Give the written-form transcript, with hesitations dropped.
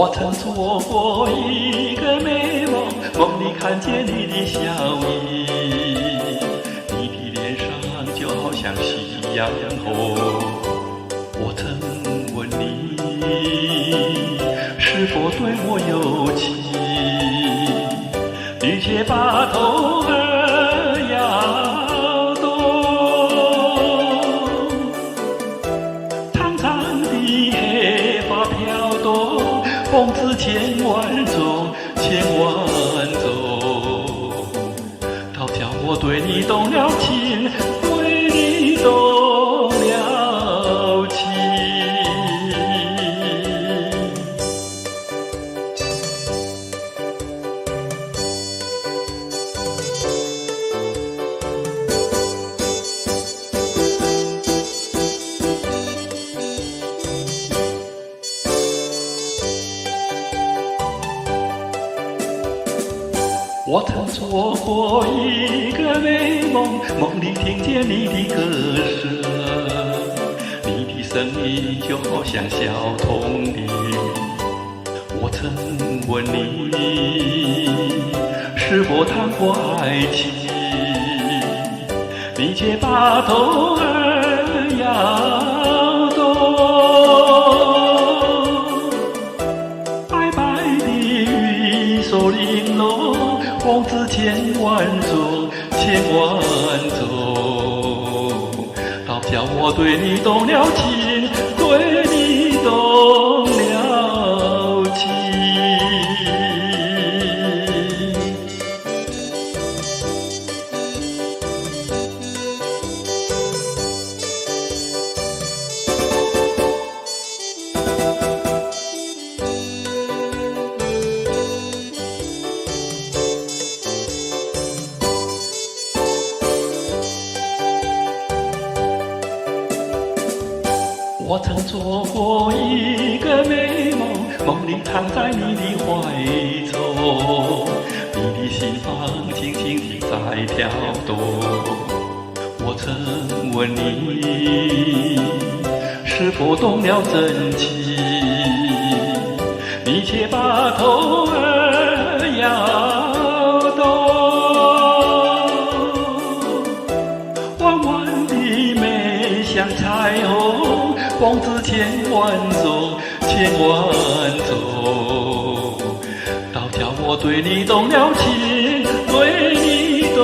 我曾做过一个美梦，梦里看见你的笑意，你的脸上就好像夕阳红。我曾问你是否对我有情，你却把头儿摇动，长长的黑发飘动，风姿千万种，千万种，倒叫我对你动了情，对你动了情。我曾做过一个美梦，梦里听见你的歌声，你的声音就好像小童的。我曾问你是否谈过爱情，你却把头儿摇动，白白的玉手玲珑，风姿千万种，千万种，倒叫我对你动了情，对你动了情。我曾做过一个美梦，梦里躺在你的怀中，你的心房轻轻地在跳动。我曾问你是否动了真情，你却把头儿摇动，弯弯的眉像彩虹，风姿千万种，千万种，倒叫我对你动了情，对你动